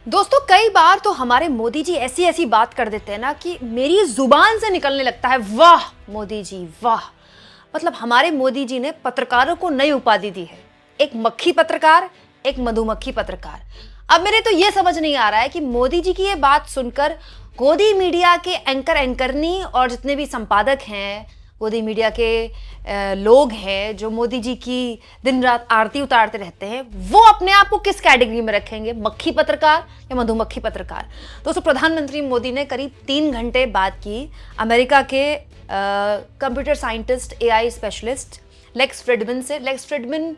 दोस्तों कई बार तो हमारे मोदी जी ऐसी ऐसी बात कर देते हैं ना कि मेरी जुबान से निकलने लगता है वाह मोदी जी वाह। मतलब हमारे मोदी जी ने पत्रकारों को नई उपाधि दी है, एक मक्खी पत्रकार, एक मधुमक्खी पत्रकार। अब मेरे तो ये समझ नहीं आ रहा है कि मोदी जी की ये बात सुनकर गोदी मीडिया के एंकरनी और जितने भी संपादक हैं, गोदी मीडिया के लोग हैं जो मोदी जी की दिन रात आरती उतारते रहते हैं, वो अपने आप को किस कैटेगरी में रखेंगे, मक्खी पत्रकार या मधुमक्खी पत्रकार। दोस्तों प्रधानमंत्री मोदी ने करीब 3 घंटे बात की अमेरिका के computer scientist, AI specialist Lex Fridman से। लेक्स फ्रिडमैन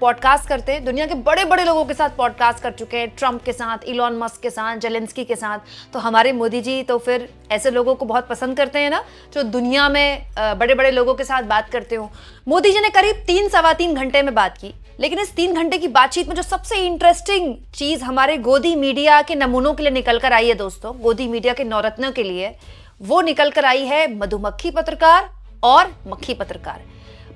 पॉडकास्ट करते हैं, दुनिया के बड़े बड़े लोगों के साथ पॉडकास्ट कर चुके हैं, ट्रंप के साथ, इलॉन मस्क के साथ, जेलेंस्की के साथ। तो हमारे मोदी जी तो फिर ऐसे लोगों को बहुत पसंद करते हैं ना, जो दुनिया में बड़े बड़े लोगों के साथ बात करते हो। मोदी जी ने करीब 3-3.25 घंटे में बात की, लेकिन इस 3 घंटे की बातचीत में जो सबसे इंटरेस्टिंग चीज हमारे गोदी मीडिया के नमूनों के लिए निकल कर आई है दोस्तों, गोदी मीडिया के नवरत्नों के लिए, वो निकल कर आई है मधुमक्खी पत्रकार और मक्खी पत्रकार।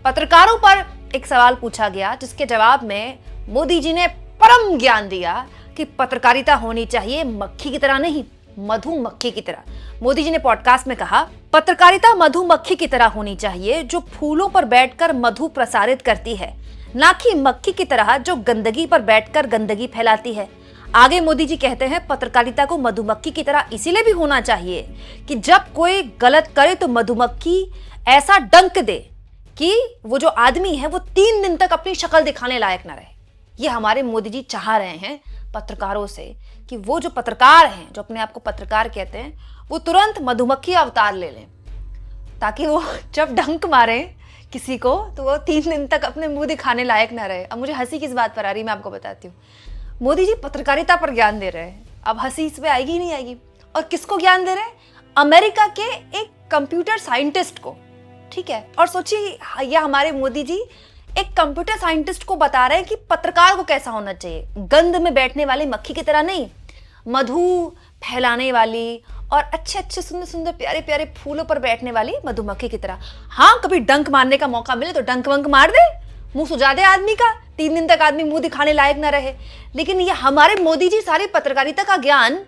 पत्रकारों पर एक सवाल पूछा गया जिसके जवाब में मोदी जी ने परम ज्ञान दिया कि पत्रकारिता होनी चाहिए मक्खी की तरह नहीं, मधुमक्खी की तरह। मोदी जी ने पॉडकास्ट में कहा, पत्रकारिता मधुमक्खी की तरह होनी चाहिए जो फूलों पर बैठकर मधु प्रसारित करती है, ना कि मक्खी की तरह जो गंदगी पर बैठकर गंदगी फैलाती है। आगे मोदी जी कहते हैं, पत्रकारिता को मधुमक्खी की तरह इसीलिए भी होना चाहिए कि जब कोई गलत करे तो मधुमक्खी ऐसा डंक दे कि वो जो आदमी है वो 3 दिन तक अपनी शक्ल दिखाने लायक ना रहे। ये हमारे मोदी जी चाह रहे हैं पत्रकारों से कि वो जो पत्रकार हैं, जो अपने आप को पत्रकार कहते हैं, वो तुरंत मधुमक्खी अवतार ले लें, ताकि वो जब डंक मारे किसी को तो वो 3 दिन तक अपने मुंह दिखाने लायक ना रहे। अब मुझे हंसी किस बात पर आ रही, मैं आपको बताती हूँ। मोदी जी पत्रकारिता पर ज्ञान दे रहे हैं, अब हंसी इस पे आएगी ही नहीं आएगी। और किसको ज्ञान दे रहे हैं? अमेरिका के एक कंप्यूटर साइंटिस्ट को, ठीक है। और सोचिए, यह हमारे मोदी जी एक कंप्यूटर साइंटिस्ट को बता रहे हैं कि पत्रकार को कैसा होना चाहिए, गंद में बैठने वाली मक्खी की तरह नहीं, मधु फैलाने वाली और अच्छे अच्छे सुंदर सुंदर प्यारे प्यारे फूलों पर बैठने वाली मधुमक्खी की तरह। हाँ, कभी डंक मारने का मौका मिले तो डंक वंक मार दे, मुंह सुजा दे आदमी का, 3 दिन तक आदमी मुंह दिखाने लायक ना रहे। लेकिन ये हमारे मोदी जी सारी पत्रकारिता का ज्ञान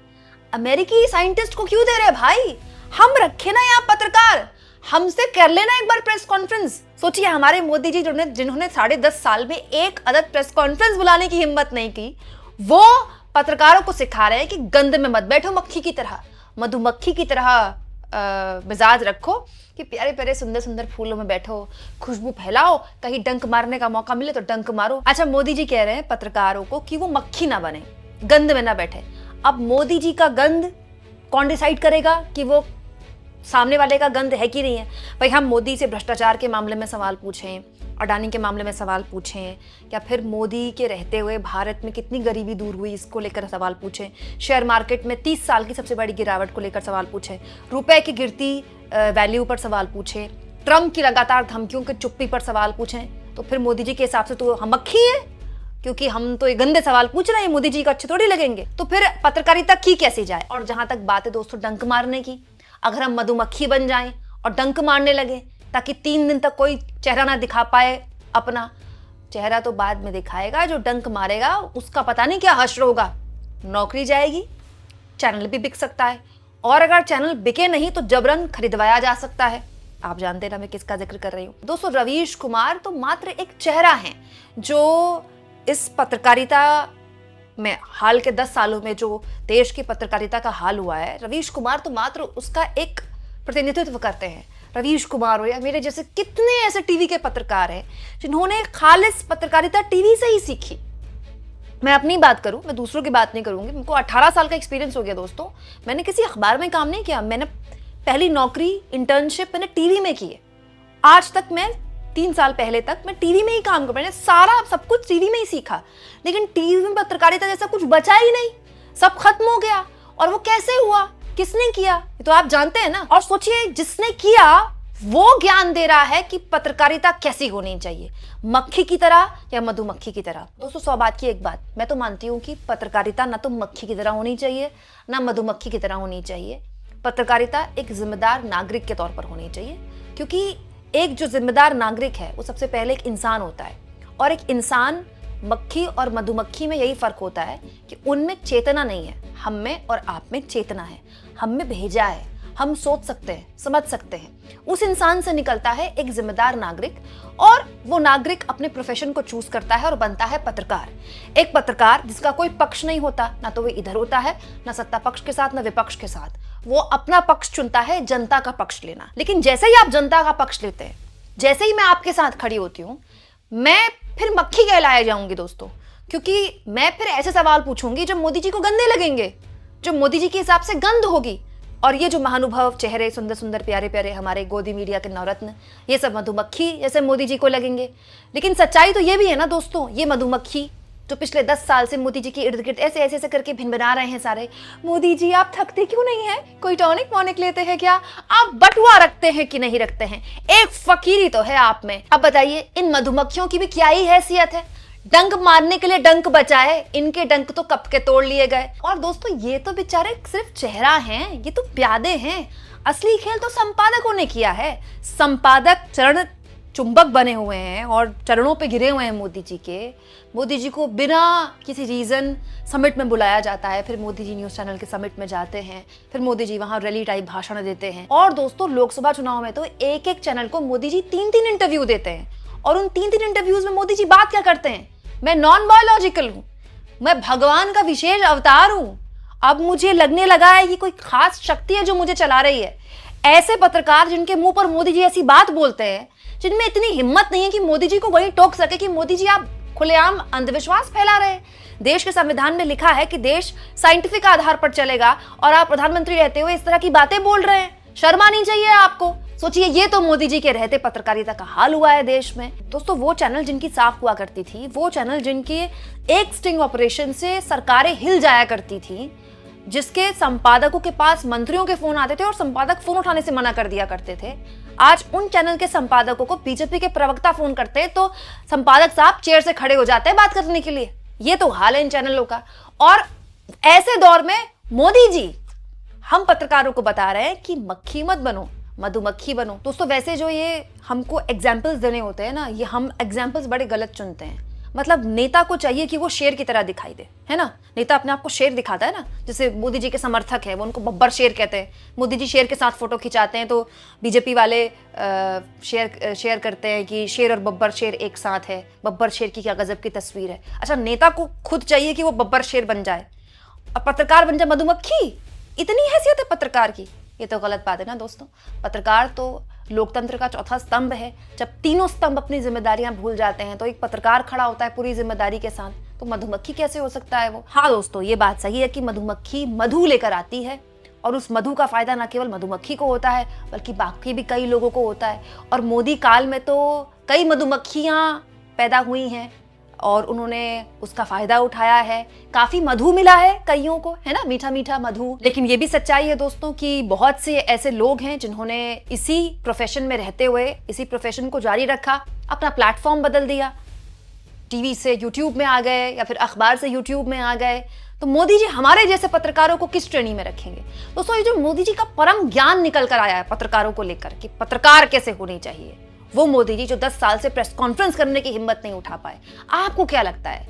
अमेरिकी साइंटिस्ट को क्यों दे रहे हैं भाई? हम रखे ना यहाँ पत्रकार, हमसे कर लेना एक बार प्रेस कॉन्फ्रेंस। सोचिए, हमारे मोदी जी जिन्होंने 10.5 साल में एक अदद प्रेस कॉन्फ्रेंस बुलाने की हिम्मत नहीं की, वो पत्रकारों को सिखा रहे हैं कि गंद में मत बैठो, मक्खी की तरह, मधुमक्खी की तरह मिजाज रखो कि प्यारे प्यारे सुंदर सुंदर फूलों में बैठो, खुशबू फैलाओ, कहीं डंक मारने का मौका मिले तो डंक मारो। अच्छा, मोदी जी कह रहे हैं पत्रकारों को कि वो मक्खी ना बने, गंद में ना बैठे। अब मोदी जी का गंद कौन डिसाइड करेगा कि वो सामने वाले का गंद है कि नहीं है? भाई, हम मोदी से भ्रष्टाचार के मामले में सवाल पूछें, अडानी के मामले में सवाल पूछें, या फिर मोदी के रहते हुए भारत में कितनी गरीबी दूर हुई इसको लेकर सवाल पूछें, शेयर मार्केट में 30 साल की सबसे बड़ी गिरावट को लेकर सवाल पूछें, रुपए की गिरती वैल्यू पर सवाल पूछें, ट्रंप की लगातार धमकियों की चुप्पी पर सवाल पूछें, तो फिर मोदी जी के हिसाब से तो हम मक्खी है, क्योंकि हम तो ये गंदे सवाल पूछ रहे हैं, मोदी जी को अच्छे थोड़ी लगेंगे। तो फिर पत्रकारिता की कैसी जाए? और जहां तक बात है दोस्तों डंक मारने की, अगर हम मधुमक्खी बन जाएं और डंक मारने लगे ताकि 3 दिन तक कोई चेहरा ना दिखा पाए अपना, चेहरा तो बाद में दिखाएगा, जो डंक मारेगा उसका पता नहीं क्या हश्र होगा, नौकरी जाएगी, चैनल भी बिक सकता है, और अगर चैनल बिके नहीं तो जबरन खरीदवाया जा सकता है। आप जानते हैं ना मैं किसका जिक्र कर रही हूँ दोस्तों। रवीश कुमार तो मात्र एक चेहरा है जो इस पत्रकारिता में हाल के 10 सालों में जो देश की पत्रकारिता का हाल हुआ है, रवीश कुमार तो मात्र उसका एक प्रतिनिधित्व करते हैं। रवीश कुमार हो या मेरे जैसे कितने ऐसे टीवी के पत्रकार हैं जिन्होंने खालिस पत्रकारिता टीवी से ही सीखी। मैं अपनी बात करूं, मैं दूसरों की बात नहीं करूंगी। मुझको 18 साल का एक्सपीरियंस हो गया दोस्तों। मैंने किसी अखबार में काम नहीं किया, मैंने पहली नौकरी इंटर्नशिप मैंने टीवी में की है। आज तक मैं 3 साल पहले तक मैं टीवी में ही काम कर, मैंने सारा सब कुछ टीवी में ही सीखा। लेकिन टीवी में पत्रकारिता जैसा कुछ बचा ही नहीं, सब खत्म हो गया। और वो कैसे हुआ, किसने किया, ये तो आप जानते हैं ना। और सोचिए, जिसने किया वो ज्ञान दे रहा है कि पत्रकारिता कैसी होनी चाहिए, मक्खी की तरह या मधुमक्खी की तरह। दोस्तों 100 बात की एक बात, मैं तो मानती हूँ कि पत्रकारिता ना तो मक्खी की तरह होनी चाहिए ना मधुमक्खी की तरह होनी चाहिए। पत्रकारिता एक जिम्मेदार नागरिक के तौर पर होनी चाहिए, क्योंकि एक जो जिम्मेदार नागरिक है वो सबसे पहले एक इंसान होता है, और एक इंसान मक्खी और मधुमक्खी में यही फर्क होता है कि उनमें चेतना नहीं है, हम में और आप में चेतना है। हम में भेजा है, हम सोच सकते हैं, समझ सकते हैं। उस इंसान से निकलता है एक जिम्मेदार नागरिक, और वो नागरिक अपने प्रोफेशन को चूज करता है और बनता है पत्रकार। एक पत्रकार जिसका कोई पक्ष नहीं होता, ना तो वो इधर होता है, ना सत्ता पक्ष के साथ, ना विपक्ष के साथ। वो अपना पक्ष चुनता है, जनता का पक्ष लेना। लेकिन जैसे ही आप जनता का पक्ष लेते हैं, जैसे ही मैं आपके साथ खड़ी होती हूँ, मैं फिर मक्खी कहलाए जाऊंगी दोस्तों, क्योंकि मैं फिर ऐसे सवाल पूछूंगी जो मोदी जी को गंदे लगेंगे, जो मोदी जी के हिसाब से गंद होगी। और ये जो महानुभव चेहरे, सुंदर सुंदर प्यारे प्यारे हमारे गोदी मीडिया के नवरत्न, ये सब मधुमक्खी जैसे मोदी जी को लगेंगे। लेकिन सच्चाई तो ये भी है ना दोस्तों, ये मधुमक्खी जो पिछले 10 साल से मोदी जी के इर्द गिर्द ऐसे ऐसे ऐसे करके भिनभिना रहे हैं सारे, मोदी जी आप थकते क्यों नहीं है, कोई टॉनिक वॉनिक लेते हैं क्या, आप बटुआ रखते हैं कि नहीं रखते हैं, एक फकीरी तो है आप में। अब बताइए, इन मधुमक्खियों की भी क्या ही हैसियत है, डंक मारने के लिए डंक बचाए, इनके डंक तो कब के तोड़ लिए गए। और दोस्तों ये तो बेचारे सिर्फ चेहरा हैं, ये तो प्यादे हैं, असली खेल तो संपादकों ने किया है। संपादक चरण चुंबक बने हुए हैं और चरणों पे गिरे हुए हैं मोदी जी के। मोदी जी को बिना किसी रीजन समिट में बुलाया जाता है, फिर मोदी जी न्यूज चैनल के समिट में जाते हैं, फिर मोदी जी वहां रैली टाइप भाषण देते हैं। और दोस्तों लोकसभा चुनाव में तो एक एक चैनल को मोदी जी 3-3 इंटरव्यू देते हैं, और उन 3-3 इंटरव्यूज में मोदी जी बात क्या करते हैं, मैं नॉन बायोलॉजिकल हूं, मैं भगवान का विशेष अवतार हूं, अब मुझे लगने लगा है कि कोई खास शक्ति है जो मुझे चला रही है। ऐसे पत्रकार जिनके मुंह पर मोदी जी ऐसी बात बोलते हैं, जिनमें इतनी हिम्मत नहीं है कि मोदी जी को वही टोक सके कि मोदी जी आप खुलेआम अंधविश्वास फैला रहे हैं। देश के संविधान में लिखा है कि देश साइंटिफिक आधार पर चलेगा, और आप प्रधानमंत्री रहते हुए इस तरह की बातें बोल रहे हैं, शर्म आनी चाहिए आपको। सोचिए, ये तो मोदी जी के रहते पत्रकारिता का हाल हुआ है देश में। दोस्तों वो चैनल जिनकी साफ हुआ करती थी, वो चैनल जिनके एक स्टिंग ऑपरेशन से सरकारें हिल जाया करती थी, जिसके संपादकों के पास मंत्रियों के फोन आते थे और संपादक फोन उठाने से मना कर दिया करते थे, आज उन चैनल के संपादकों को बीजेपी के प्रवक्ता फोन करते हैं तो संपादक साहब चेयर से खड़े हो जाते हैं बात करने के लिए। ये तो हाल है इन चैनलों का। और ऐसे दौर में मोदी जी हम पत्रकारों को बता रहे हैं कि मक्खी मत बनो, मधुमक्खी बनो। दोस्तों वैसे जो ये हमको एग्जाम्पल्स देने होते हैं ना, ये हम एग्जाम्पल्स बड़े गलत चुनते हैं। मतलब नेता को चाहिए कि वो शेर की तरह दिखाई दे, है ना। नेता अपने आप को शेर दिखाता है ना, जैसे मोदी जी के समर्थक है वो उनको बब्बर शेर कहते हैं। मोदी जी शेर के साथ फोटो खिंचाते हैं तो बीजेपी वाले शेयर करते हैं कि शेर और बब्बर शेर एक साथ है, बब्बर शेर की क्या गजब की तस्वीर है। अच्छा, नेता को खुद चाहिए कि वो बब्बर शेर बन जाए और पत्रकार बन जाए मधुमक्खी, इतनी हैसियत है पत्रकार की। ये तो गलत बात है ना दोस्तों। पत्रकार तो लोकतंत्र का चौथा स्तंभ है। जब तीनों स्तंभ अपनी जिम्मेदारियां भूल जाते हैं तो एक पत्रकार खड़ा होता है पूरी जिम्मेदारी के साथ, तो मधुमक्खी कैसे हो सकता है वो। हाँ दोस्तों, ये बात सही है कि मधुमक्खी मधु लेकर आती है, और उस मधु का फायदा न केवल मधुमक्खी को होता है बल्कि बाकी भी कई लोगों को होता है। और मोदी काल में तो कई मधुमक्खियां पैदा हुई हैं और उन्होंने उसका फायदा उठाया है, काफी मधु मिला है कईयों को, है ना, मीठा मीठा मधु। लेकिन ये भी सच्चाई है दोस्तों कि बहुत से ऐसे लोग हैं जिन्होंने इसी प्रोफेशन में रहते हुए इसी प्रोफेशन को जारी रखा, अपना प्लेटफॉर्म बदल दिया, टीवी से यूट्यूब में आ गए या फिर अखबार से यूट्यूब में आ गए। तो मोदी जी हमारे जैसे पत्रकारों को किस श्रेणी में रखेंगे। दोस्तों ये जो मोदी जी का परम ज्ञान निकल कर आया है पत्रकारों को लेकर कि पत्रकार कैसे होनी चाहिए, वो मोदी जी जो 10 साल से प्रेस कॉन्फ्रेंस करने की हिम्मत नहीं उठा पाए। आपको क्या लगता है,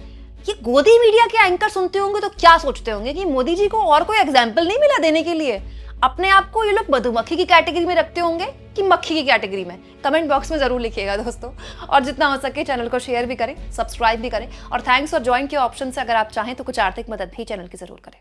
ये गोदी मीडिया के एंकर सुनते होंगे तो क्या सोचते होंगे कि मोदी जी को और कोई एग्जाम्पल नहीं मिला देने के लिए। अपने आप को ये लोग मधुमक्खी की कैटेगरी में रखते होंगे कि मक्खी की कैटेगरी में। कमेंट बॉक्स में जरूर लिखिएगा दोस्तों, और जितना हो सके चैनल को शेयर भी करें, सब्सक्राइब भी करें, और थैंक्स फॉर ज्वाइन के ऑप्शन से अगर आप चाहें तो कुछ आर्थिक मदद भी चैनल की जरूर करें।